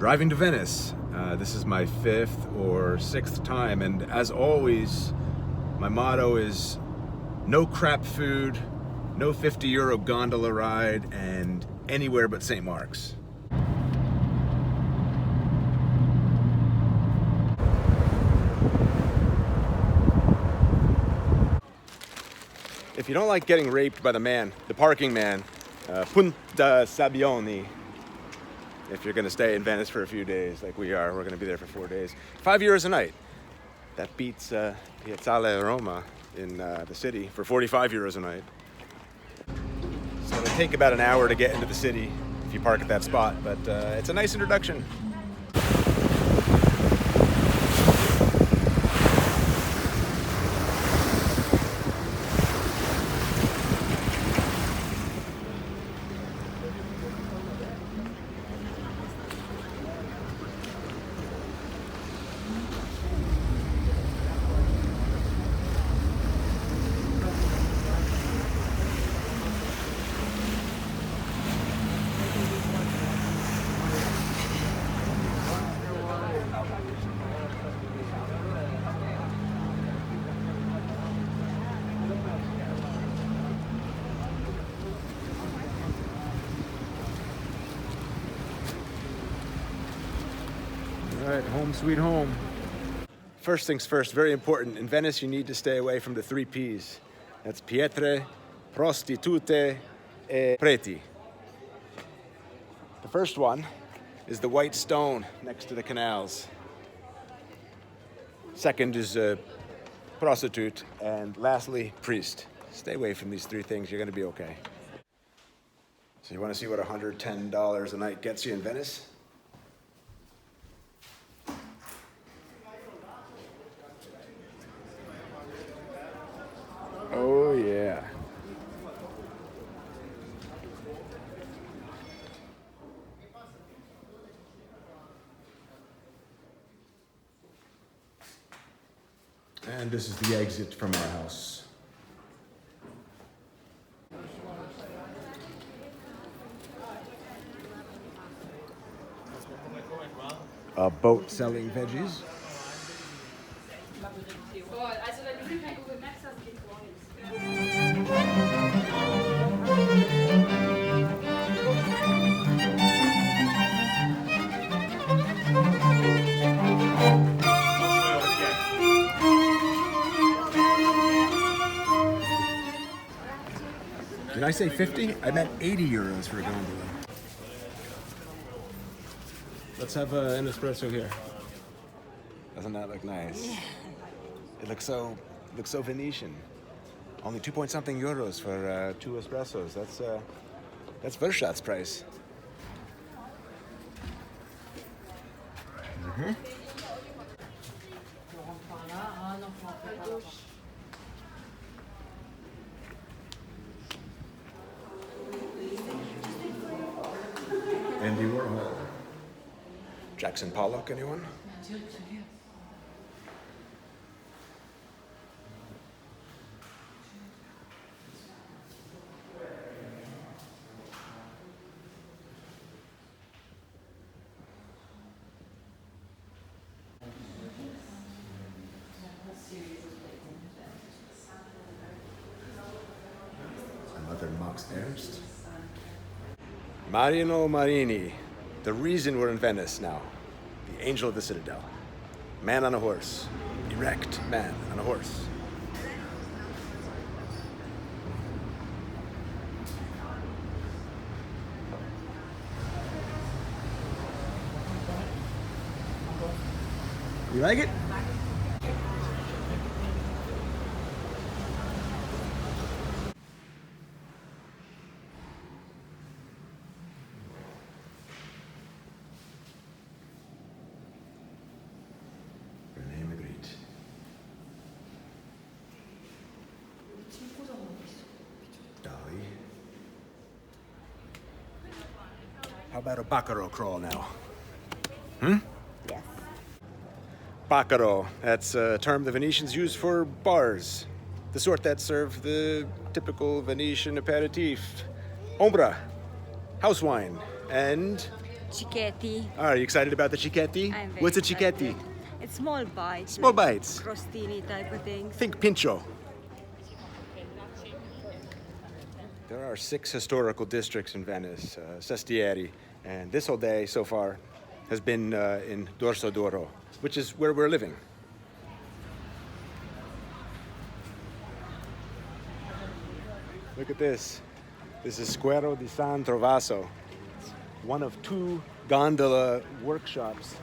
driving to Venice. This is my 5th or 6th time, and as always, my motto is no crap food, no 50-euro gondola ride, and anywhere but St. Mark's. If you don't like getting raped by the parking man, Ponte Sabbioni, if you're gonna stay in Venice for a few days like we are, we're gonna be there for 4 days. €5 a night. That beats Piazzale Roma in the city for €45 a night. So it'll take about an hour to get into the city if you park at that spot, but it's a nice introduction. All right, home sweet home. First things first, very important. In Venice, you need to stay away from the 3 P's. That's pietre, prostitute, e preti. The first one is the white stone next to the canals. Second is prostitute, and lastly, priest. Stay away from these 3 things, you're gonna be okay. So you wanna see what $110 a night gets you in Venice? Oh yeah. And this is the exit from our house. A boat selling veggies. Did I say 50? I meant €80 for a gondola. Let's have an espresso here. Doesn't that look nice? Yeah. It looks so Venetian. Only 2-point-something euros for 2 espressos. That's Verschat's price. Mm-hmm. Andy Warhol. Jackson Pollock, anyone? Another Max Ernst. Marino Marini, the reason we're in Venice now. The angel of the citadel. Man on a horse. Erect man on a horse. You like it? How about a bacaro crawl now? Yes. Bacaro, that's a term the Venetians use for bars. The sort that serve the typical Venetian aperitif. Ombra, house wine, and cicchetti. Are you excited about the cicchetti? I'm very What's a excited. cicchetti? It's small bites. Small like bites. Crostini type of things. Think pincho. There are 6 historical districts in Venice, Sestieri, and this whole day so far has been in Dorsoduro, which is where we're living. Look at this. This is Squero di San Trovaso. It's one of 2 gondola workshops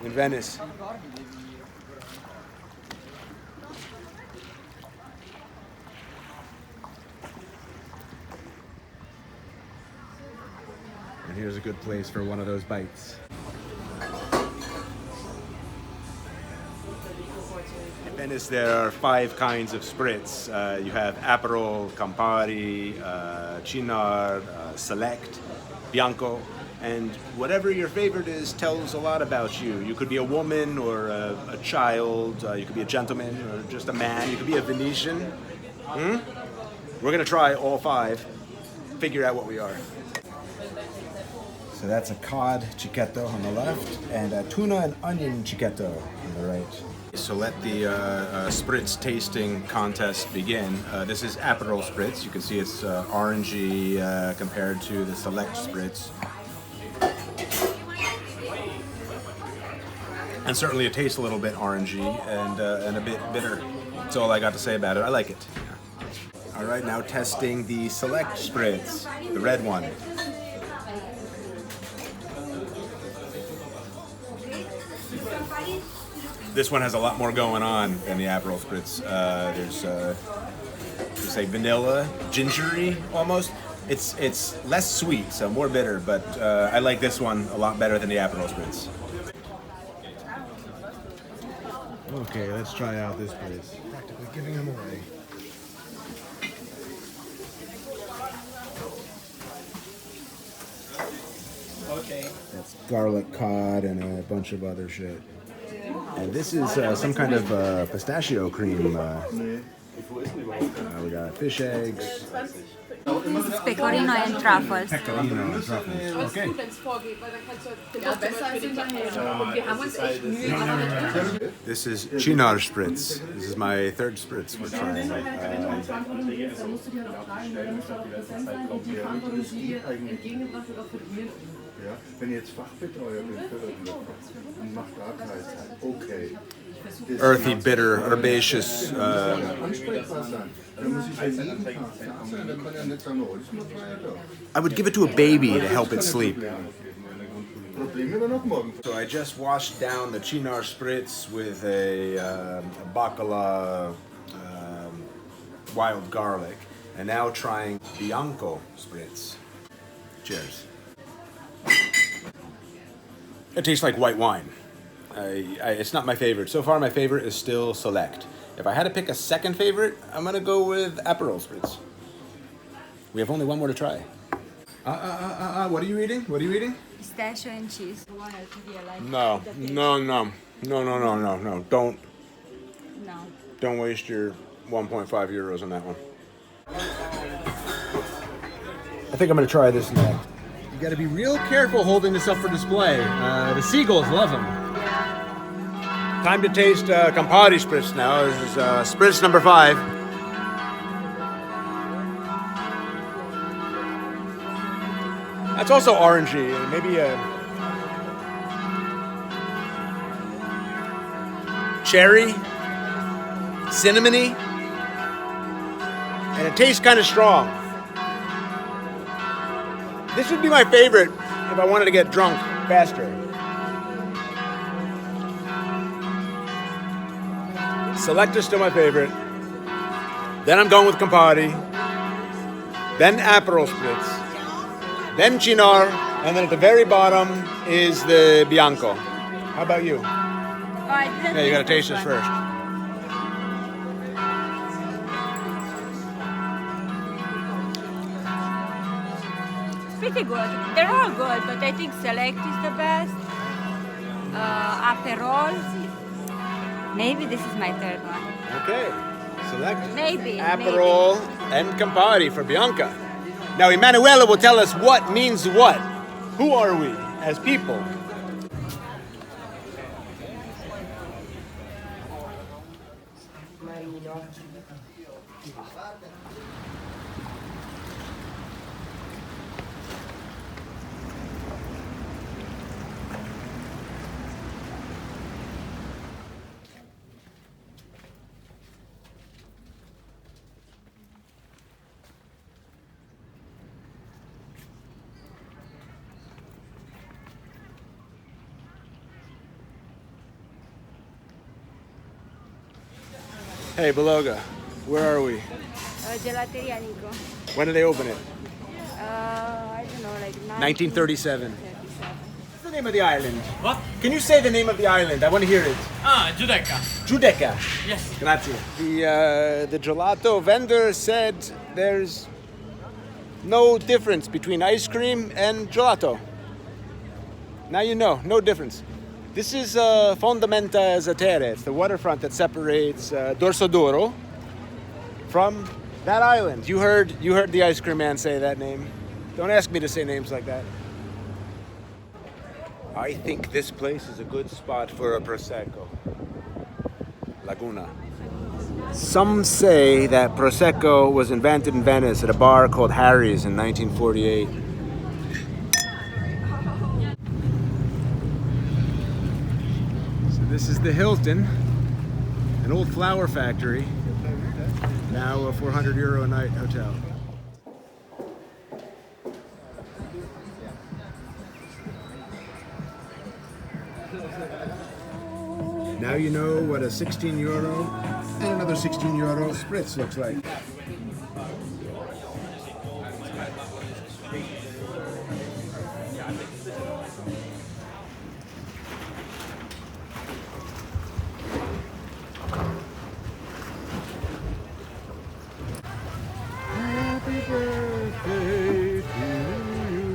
in Venice. And here's a good place for one of those bites. In Venice, there are 5 kinds of spritz. You have Aperol, Campari, Cynar, Select, Bianco, and whatever your favorite is tells a lot about you. You could be a woman or a child, you could be a gentleman or just a man, you could be a Venetian. We're gonna try all 5, figure out what we are. So that's a cod cicchetto on the left and a tuna and onion cicchetto on the right. So let the spritz tasting contest begin. This is Aperol Spritz. You can see it's orangey compared to the Select Spritz. And certainly it tastes a little bit orangey and a bit bitter. That's all I got to say about it. I like it. All right, now testing the Select Spritz, the red one. This one has a lot more going on than the Aperol Spritz. There's, say, vanilla, gingery almost. It's less sweet, so more bitter, but I like this one a lot better than the Aperol Spritz. Okay, let's try out this Spritz. Practically giving them away. Okay. That's garlic cod and a bunch of other shit. And this is some kind of pistachio cream. We got fish eggs. This is pecorino and truffles. Pecorino and truffles. Okay. This is Cynar Spritz. This is my 3rd Spritz we're trying. Ja, wenn ihr jetzt Fachbetreuer bin für irgendetwas und macht da Teilzeit, okay. Earthy, bitter, herbaceous. Ansprechbar sein. Dann muss ich jeden Tag sagen, dann kann ja nicht sagen, oh, das ist nur 3 Jahre. I would give it to a baby to help it sleep. Probleme dann auch morgen. So I just washed down the Cynar Spritz with a bacala wild garlic, and now trying Bianco Spritz. Cheers. It tastes like white wine. It's not my favorite. So far, my favorite is still Select. If I had to pick a second favorite, I'm gonna go with Aperol Spritz. We have only one more to try. What are you eating? What are you eating? Pistachio and cheese. No. Don't waste your 1.5 euros on that one. I think I'm gonna try this next. You gotta be real careful holding this up for display. The seagulls love them. Time to taste Campari Spritz now. This is Spritz number 5. That's also orangey, maybe a cherry, cinnamony, and it tastes kind of strong. This would be my favorite if I wanted to get drunk faster. Select is still my favorite. Then I'm going with Campari. Then Aperol Spritz. Then Cynar. And then at the very bottom is the Bianco. How about you? Oh, I didn't Yeah, you gotta taste taste this one. first. Pretty good. They're all good, but I think Select is the best. Aperol. Maybe this is my 3rd one. Okay. Select Maybe. Aperol and Campari for Bianca. Now Emanuela will tell us what means what. Who are we? as people. Hey, Beloga, where are we? Gelateria, Nico. When did they open it? I don't know, like 1937. 1937. What's the name of the island? What? Can you say the name of the island? I want to hear it. Giudecca. Giudecca. Yes. Grazie. The gelato vendor said there's no difference between ice cream and gelato. Now you know, no difference. This is Fondamenta Zatere. It's the waterfront that separates Dorsoduro from that island. You heard the ice cream man say that name. Don't ask me to say names like that. I think this place is a good spot for a prosecco. Laguna. Some say that prosecco was invented in Venice at a bar called Harry's in 1948. This is the Hilton, an old flower factory, now a €400 a night hotel. Now you know what a €16 and another €16 Spritz looks like. Happy birthday to you.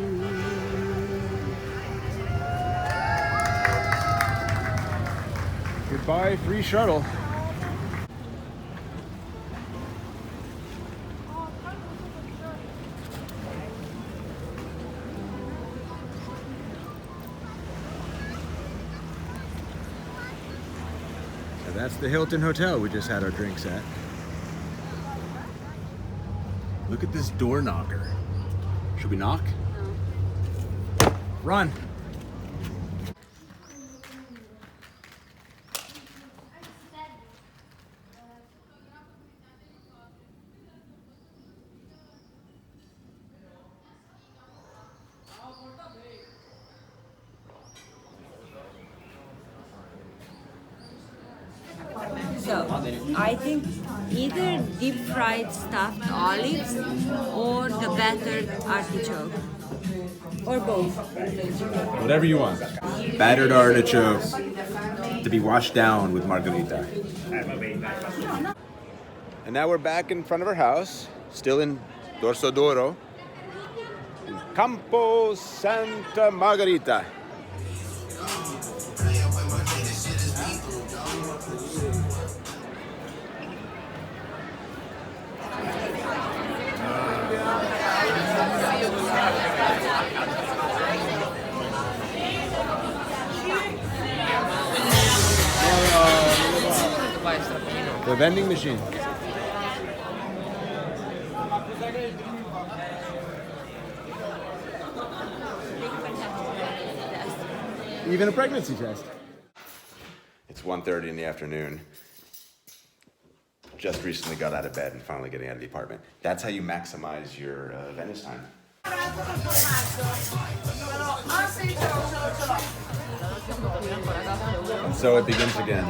Goodbye, free shuttle. So that's the Hilton Hotel we just had our drinks at. Look at this door knocker. Should we knock? No. Run. So, I think either deep fried stuffed olives or the battered artichoke. Or both. Whatever you want. Battered artichoke to be washed down with margarita. And now we're back in front of our house, still in Dorsoduro, in Campo Santa Margherita. The vending machine. Even a pregnancy test. It's 1:30 in the afternoon. Just recently got out of bed and finally getting out of the apartment. That's how you maximize your Venice time. And so it begins again.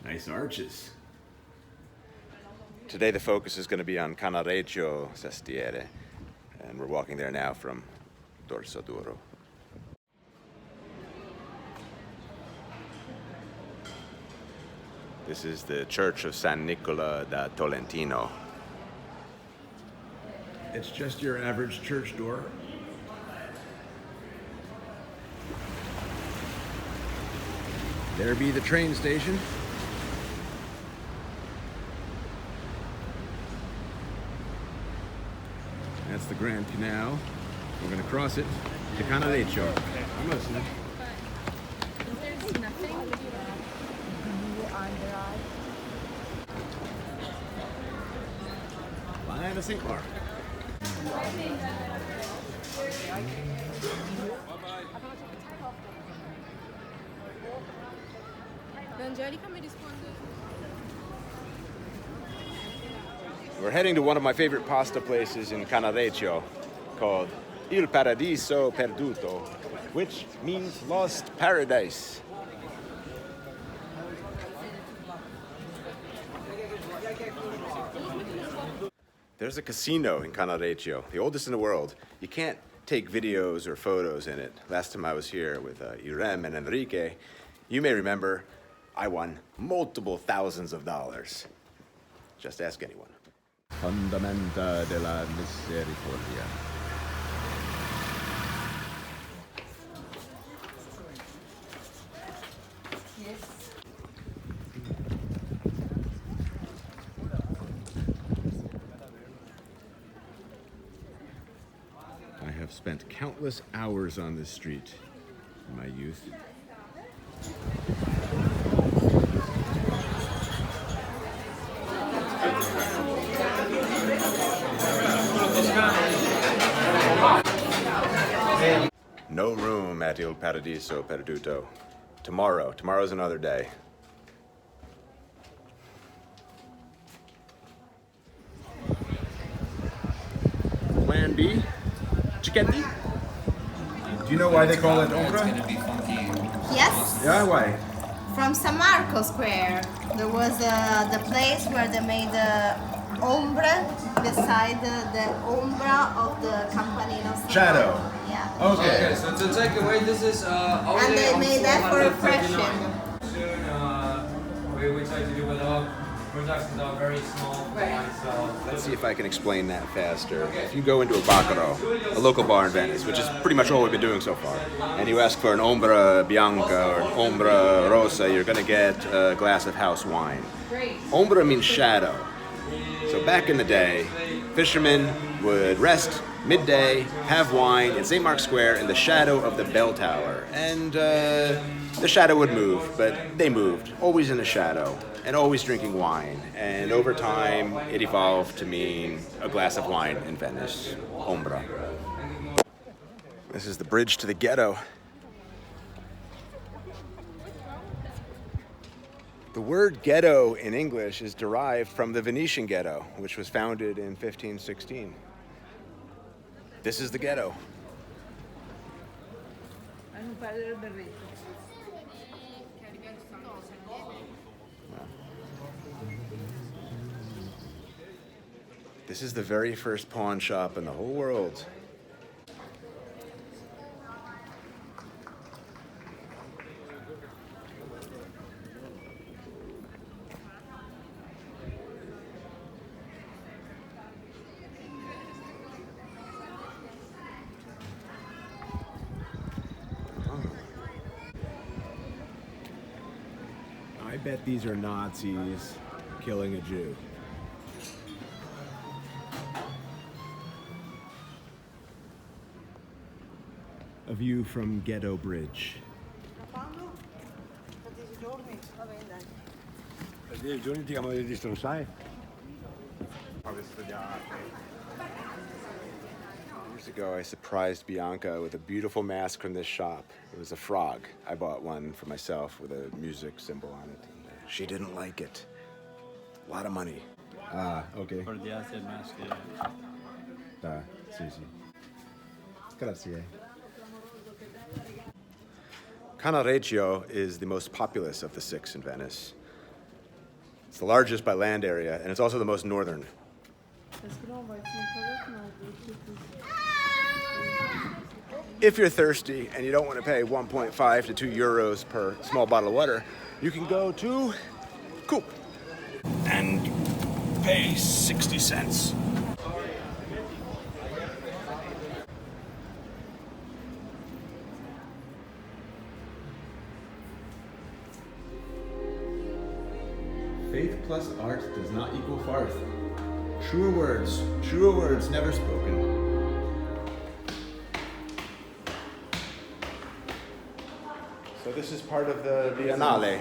Nice arches. Today the focus is going to be on Cannaregio Sestiere, and we're walking there now from Dorsoduro. This is the Church of San Nicola da Tolentino. It's just your average church door. There be the train station. That's the Grand Canal. We're gonna cross it to Cannaregio. I'm listening. There's nothing. Line of St. Mark. Angelica mi risponde. We're heading to one of my favorite pasta places in Cannaregio called Il Paradiso Perduto, which means lost paradise. There's a casino in Cannaregio, the oldest in the world. You can't take videos or photos in it. Last time I was here with Irem and Enrique, you may remember I won multiple thousands of dollars. Just ask anyone. Fundamenta della Misericordia. I have spent countless hours on this street in my youth. No room at Il Paradiso Perduto. Tomorrow's another day. Plan B? Cicchetti? Do you know why they call it Ombra? Yes, Yeah, why? from San Marco Square. There was the place where they made the ombre beside the ombra of the Campanino. San Shadow. Marco. Yeah. Okay. So to take away, this is only And they on made that for 439. refreshing. Soon, we try to do with our productions are very small. So Let's see if I can explain that faster. If you go into a bacaro, a local bar in Venice, which is pretty much all we've been doing so far, and you ask for an ombra bianca or an ombra rosa, you're going to get a glass of house wine. Ombra means shadow. So back in the day, fishermen would rest midday, have wine in St. Mark's Square in the shadow of the bell tower. And the shadow would move, but they moved, always in the shadow, and always drinking wine. And over time, it evolved to mean a glass of wine in Venice, ombra. This is the bridge to the ghetto. The word ghetto in English is derived from the Venetian ghetto, which was founded in 1516. This is the ghetto. This is the very first pawn shop in the whole world. I bet these are Nazis killing a Jew. A view from Ghetto Bridge. Years ago, I surprised Bianca with a beautiful mask from this shop. It was a frog. I bought one for myself with a music symbol on it. She didn't like it. A lot of money. Ah, okay. For the other mask, Da, sì, sì. Grazie. Cannaregio is the most populous of the six in Venice. It's the largest by land area, and it's also the most northern. If you're thirsty and you don't want to pay 1.5 to 2 euros per small bottle of water, you can go to Coop and pay 60 cents. Faith plus art does not equal farth. Truer words never spoken. So this is part of the Biennale.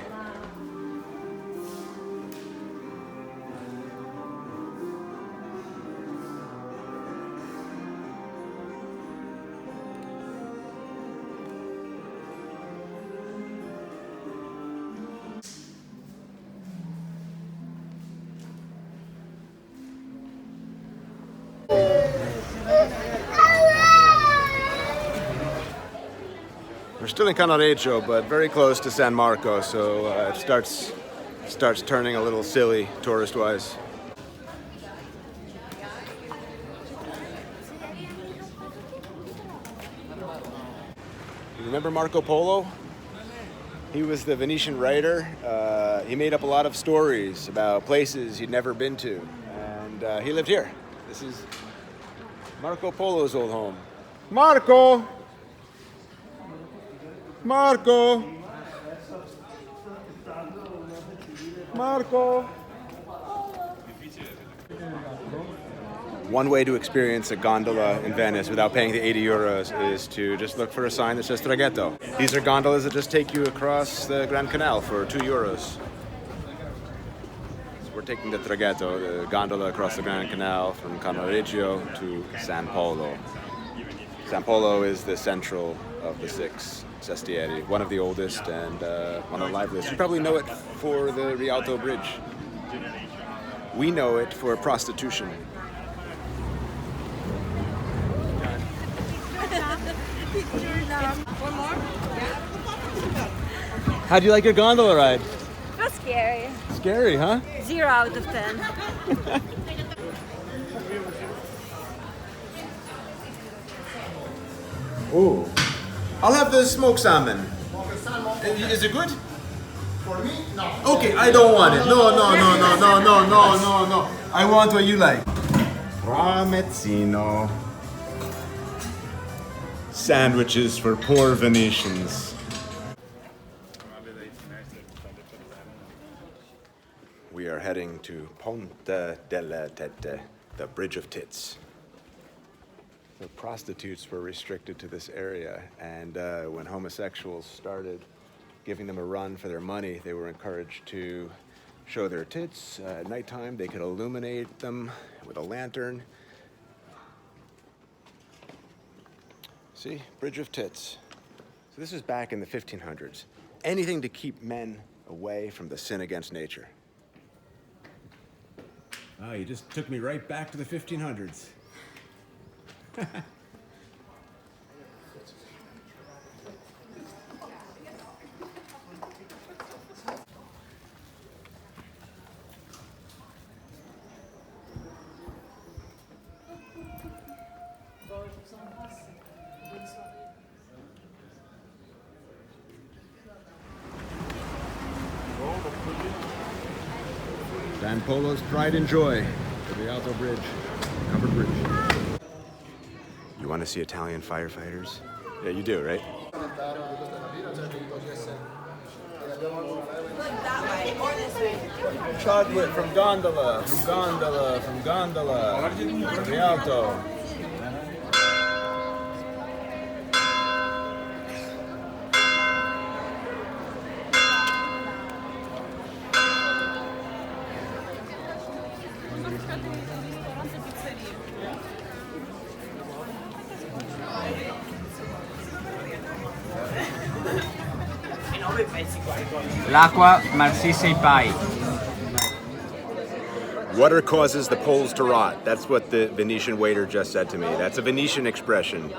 We're still in Cannaregio, but very close to San Marco, so it starts turning a little silly tourist-wise. You remember Marco Polo? He was the Venetian writer. He made up a lot of stories about places he'd never been to, and he lived here. This is Marco Polo's old home. Marco! Marco! Marco! One way to experience a gondola in Venice without paying the 80 euros is to just look for a sign that says traghetto. These are gondolas that just take you across the Grand Canal for 2 euros. So we're taking the traghetto, the gondola across the Grand Canal from Cannaregio to San Polo. San Polo is the central of the 6 sestieri, one of the oldest and one of the liveliest. You probably know it for the Rialto Bridge. We know it for prostitution. One more? How do you like your gondola ride? It was scary. Scary, huh? 0 out of 10. Oh, I'll have the smoked salmon. Is it good? For me, no. Okay, I don't want it. No. I want what you like. Ramezzino. Sandwiches for poor Venetians. We are heading to Ponte, delle, Tette, the Bridge of Tits. The prostitutes were restricted to this area, and when homosexuals started giving them a run for their money, they were encouraged to show their tits. At nighttime, they could illuminate them with a lantern. See, Bridge of Tits. So this is back in the 1500s. Anything to keep men away from the sin against nature. Oh, you just took me right back to the 1500s. San Polo's pride and joy, the Rialto Bridge, covered bridge. You want to see Italian firefighters? Yeah, you do, right? Chocolate from gondola, Rialto. L'acqua marsisse i pai. Water causes the poles to rot. That's what the Venetian waiter just said to me. That's a Venetian expression.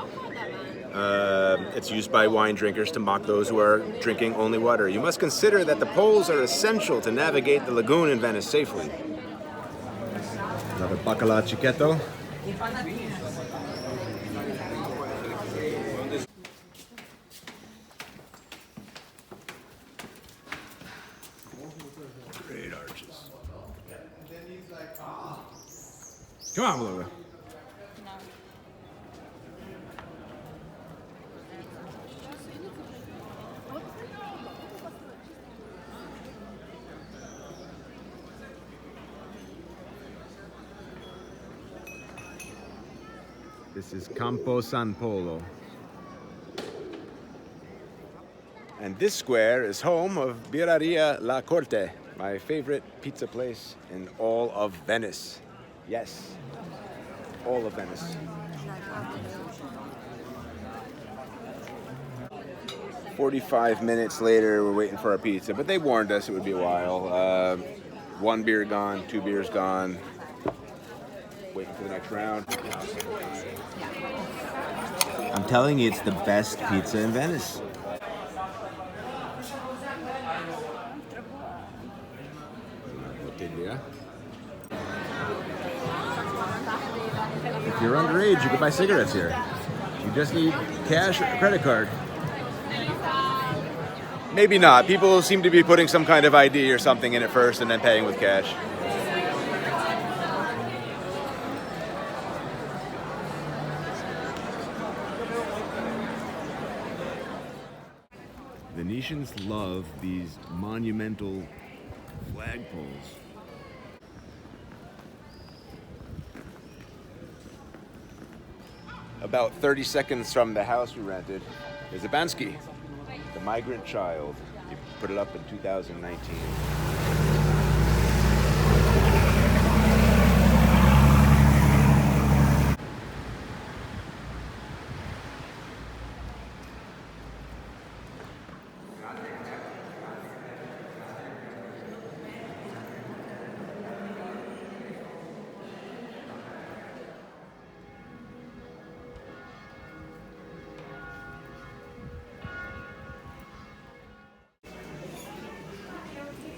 It's used by wine drinkers to mock those who are drinking only water. You must consider that the poles are essential to navigate the lagoon in Venice safely. Another bacala cicchetto. Great arches. Come on, Beluga. This is Campo San Polo. And this square is home of Birreria La Corte, my favorite pizza place in all of Venice. Yes, all of Venice. 45 minutes later, we're waiting for our pizza, but they warned us it would be a while. One beer gone, 2 beers gone. Waiting for the next round. I'm telling you, it's the best pizza in Venice. If you're underage, you can buy cigarettes here. You just need cash or a credit card. Maybe not. People seem to be putting some kind of ID or something in it first and then paying with cash. Venetians love these monumental flagpoles. About 30 seconds from the house we rented is a Bansky, the migrant child. You put it up in 2019.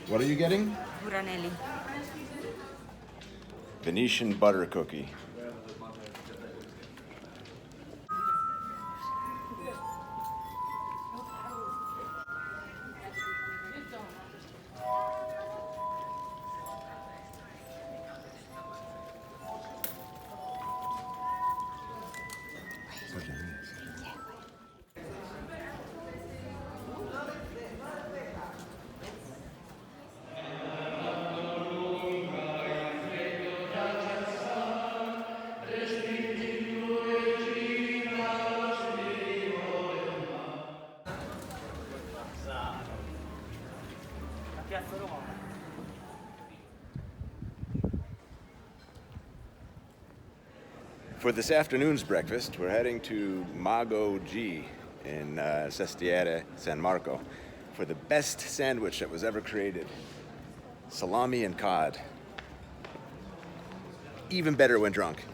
What are you getting? Buranelli. Venetian butter cookie. For this afternoon's breakfast, we're heading to Mago G in Sestiere, San Marco, for the best sandwich that was ever created. Salami and cod. Even better when drunk.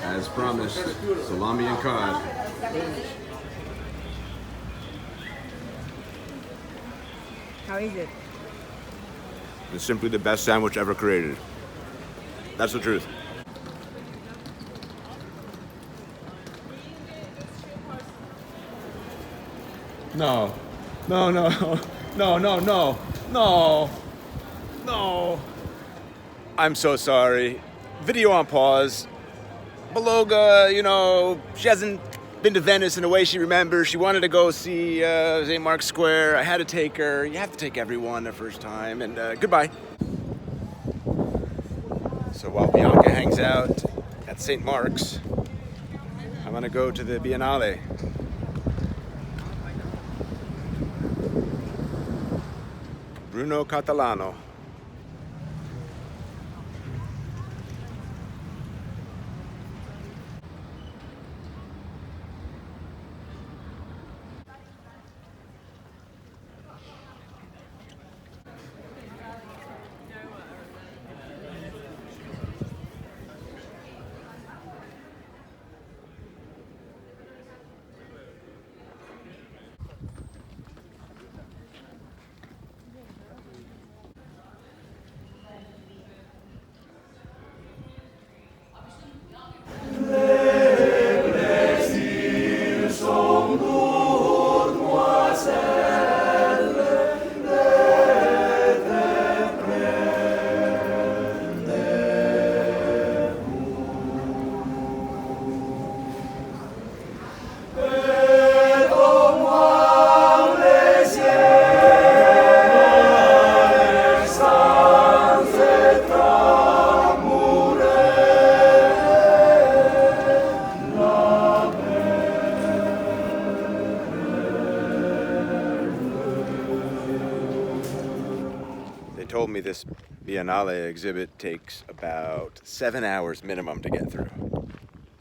As promised, salami and cod. How is it? It's simply the best sandwich ever created. That's the truth. No. No, no, no, no, no, no, no. I'm so sorry. Video on pause. Beloga, you know, she hasn't been to Venice in a way she remembers. She wanted to go see St. Mark's Square. I had to take her. You have to take everyone the first time. And goodbye. So while Bianca hangs out at St. Mark's, I'm gonna go to the Biennale. Bruno Catalano. told me this Biennale exhibit takes about 7 hours minimum to get through.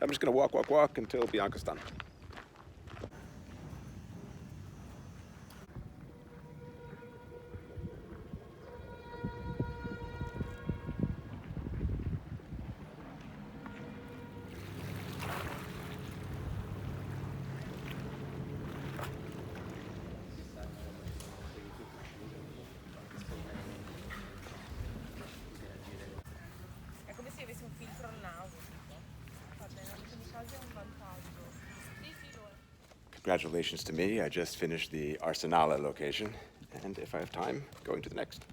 I'm just gonna walk until Bianco's done. È come se avessi un filtro al naso. Vabbè, in alcuni casi è un vantaggio. Sì, sì, lo è. Congratulations to me. I just finished the Arsenale location, and if I have time, going to the next.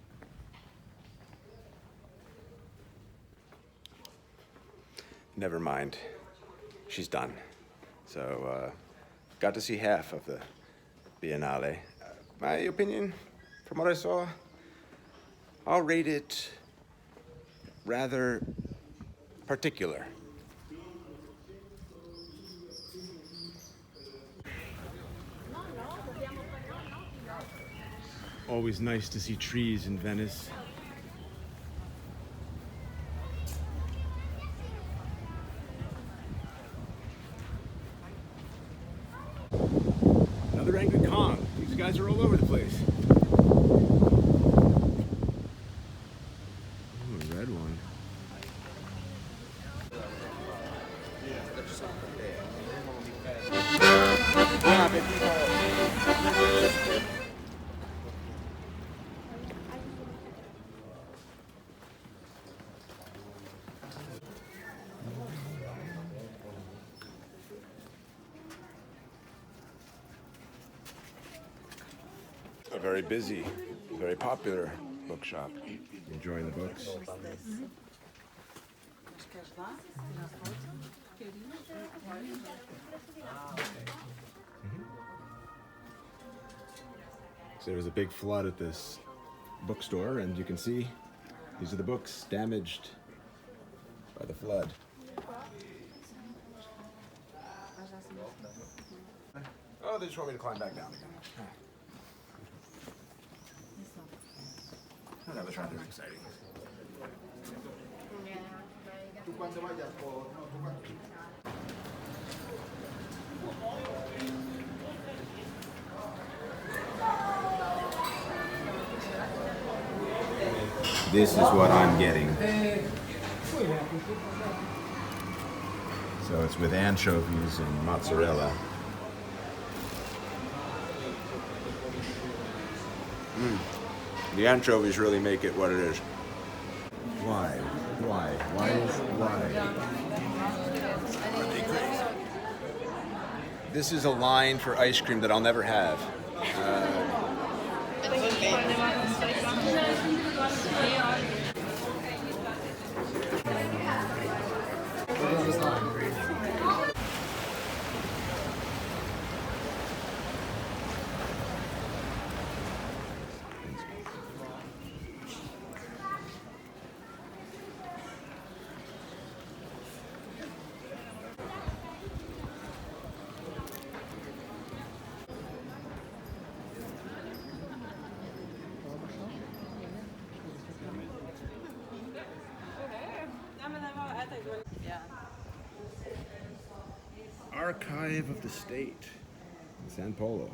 Never mind. She's done. So, got to see half of the Biennale. My opinion, from what I saw, I'll rate it rather particular. Always nice to see trees in Venice. Another angry Kong. These guys are all over the place. Ooh, a red one. A very busy, very popular bookshop. Enjoying the books. So there was a big flood at this bookstore, and you can see these are the books damaged by the flood. Oh, they just want me to climb back down again. Oh, that was rather exciting. This is what I'm getting. So it's with anchovies and mozzarella. The anchovies really make it what it is. Why? Are they good? This is a line for ice cream that I'll never have. Archive of the State in San Polo.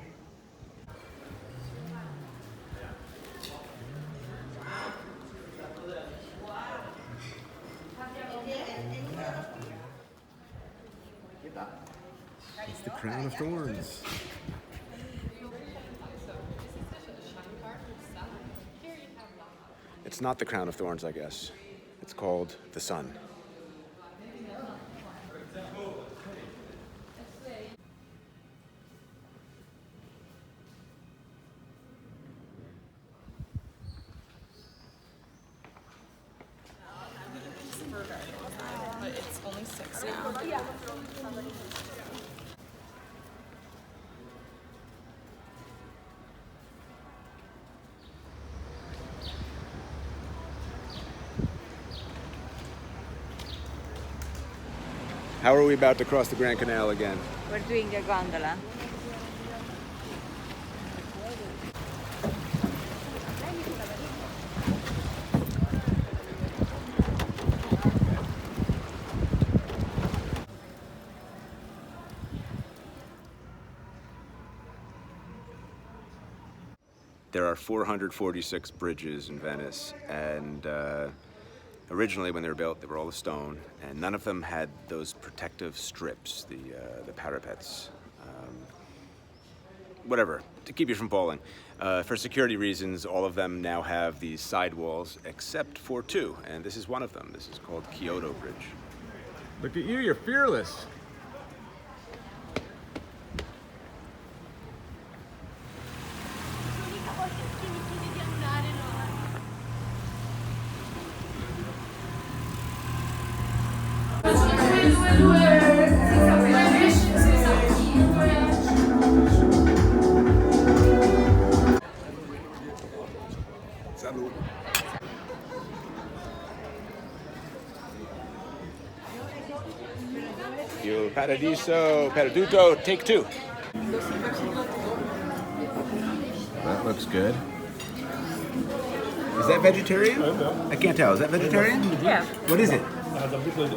It's the Crown of Thorns. It's not the Crown of Thorns, I guess. It's called the Sun. But it's only 6 now. How are we about to cross the Grand Canal again? We're doing a gondola. There are 446 bridges in Venice, and originally when they were built, they were all of stone, and none of them had those protective strips, the parapets, whatever, to keep you from falling. For security reasons, all of them now have these side walls, except for two, and this is one of them. This is called Kyoto Bridge. Look at you, you're fearless. Il Paradiso Perduto, take two. That looks good. Is that vegetarian? I can't tell. Is that vegetarian? Yeah. What is it?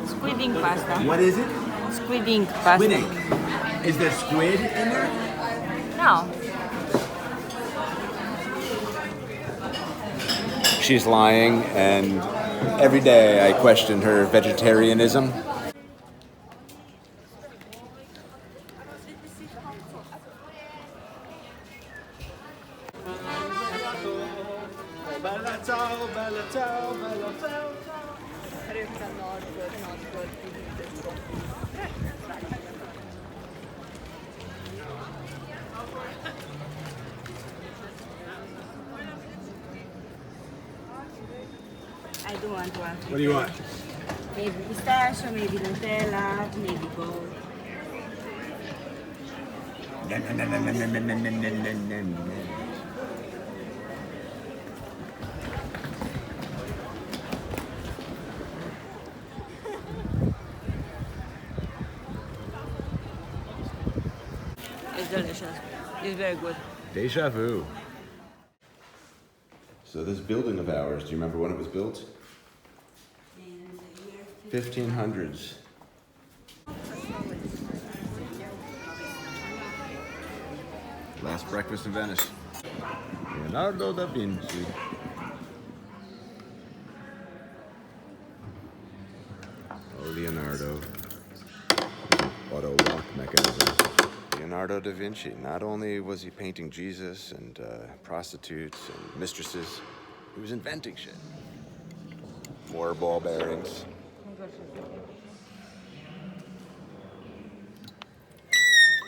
Squid ink pasta. What is it? Squid ink pasta. Squid ink. Is there squid in there? No. She's lying, and every day I question her vegetarianism. I do want one. What do you want? Maybe pistachio, maybe Nutella, maybe gold. It's delicious. It's very good. Deja vu. So this building of ours, do you remember when it was built? 1500s. Last breakfast in Venice. Leonardo da Vinci. Oh, Leonardo. Auto lock mechanism. Leonardo da Vinci. Not only was he painting Jesus and prostitutes and mistresses, he was inventing shit. More ball bearings.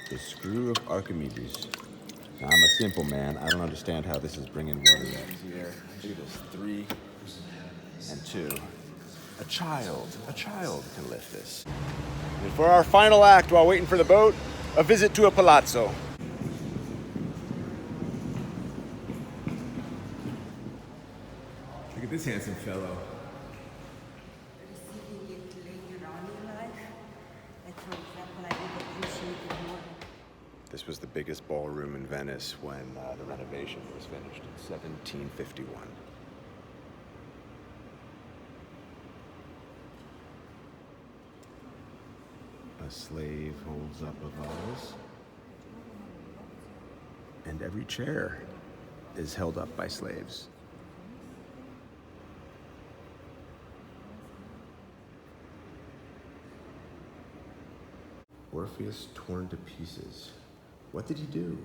The screw of Archimedes. Now, I'm a simple man. I don't understand how this is bringing water back here. Look at this, 3 and 2. A child can lift this. And for our final act while waiting for the boat, a visit to a palazzo. Look at this handsome fellow. This was the biggest ballroom in Venice when the renovation was finished in 1751. A slave holds up a vase, and every chair is held up by slaves. Orpheus torn to pieces. What did he do?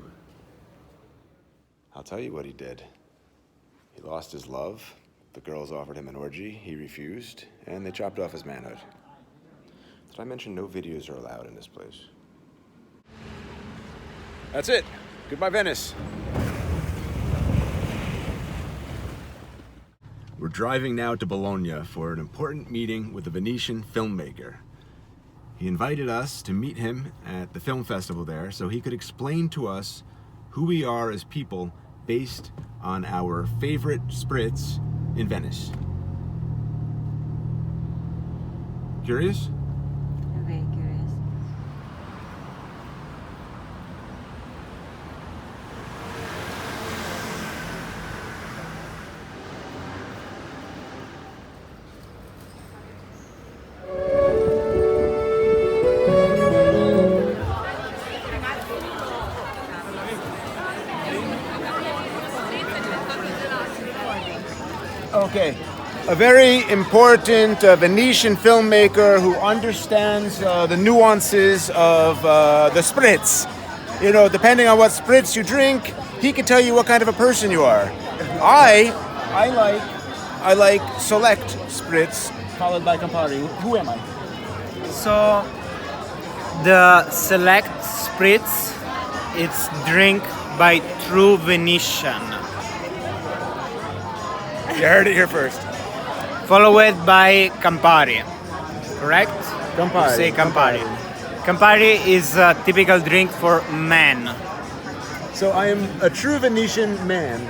I'll tell you what he did. He lost his love. The girls offered him an orgy. He refused, and they chopped off his manhood. Did I mention no videos are allowed in this place? That's it. Goodbye, Venice. We're driving now to Bologna for an important meeting with a Venetian filmmaker. He invited us to meet him at the film festival there so he could explain to us who we are as people based on our favorite spritz in Venice. Curious? I'm very curious. Okay. A very important Venetian filmmaker who understands the nuances of the spritz. You know, depending on what spritz you drink, he can tell you what kind of a person you are. I like select spritz, followed by Campari. Who am I? So the select spritz, it's drink by true Venetian, You heard it here first. followed by Campari, correct? Campari. You say Campari. Campari is a typical drink for men. So I am a true Venetian man.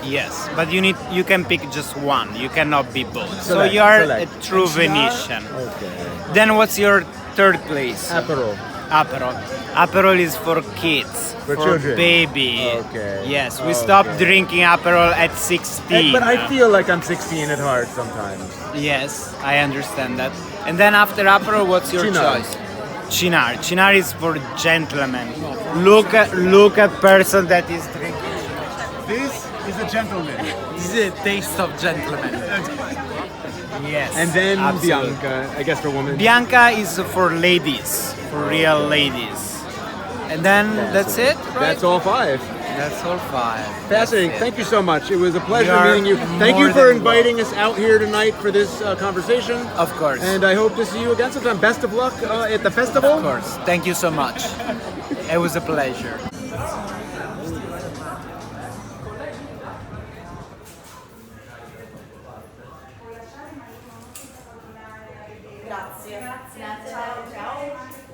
Yes, but you can pick just one. You cannot be both. So Select, you are select. a true And Cynar? Venetian. Okay. Then what's your third place? Aperol. Aperol. Aperol is for kids, For children. baby. Okay. Yes, we stopped Okay. drinking Aperol at 16. But I feel like I'm 16 at heart sometimes. Yes, I understand that. And then after Aperol, what's your Cynar. choice? Cynar. Cynar is for gentlemen. Look at person that is drinking. This is a gentleman. This is a taste of gentleman. Yes. And then absolutely. Bianca, I guess for women. Bianca is for ladies, for real ladies. And then that's it, right? That's all 5. That's all 5. Fascinating. That's it. Thank you so much. It was a pleasure You are meeting you. Thank you more for than inviting us out here tonight for this conversation. Of course. And I hope to see you again sometime. Best of luck at the festival. Of course. Thank you so much. It was a pleasure. Grazie. Ciao, ciao.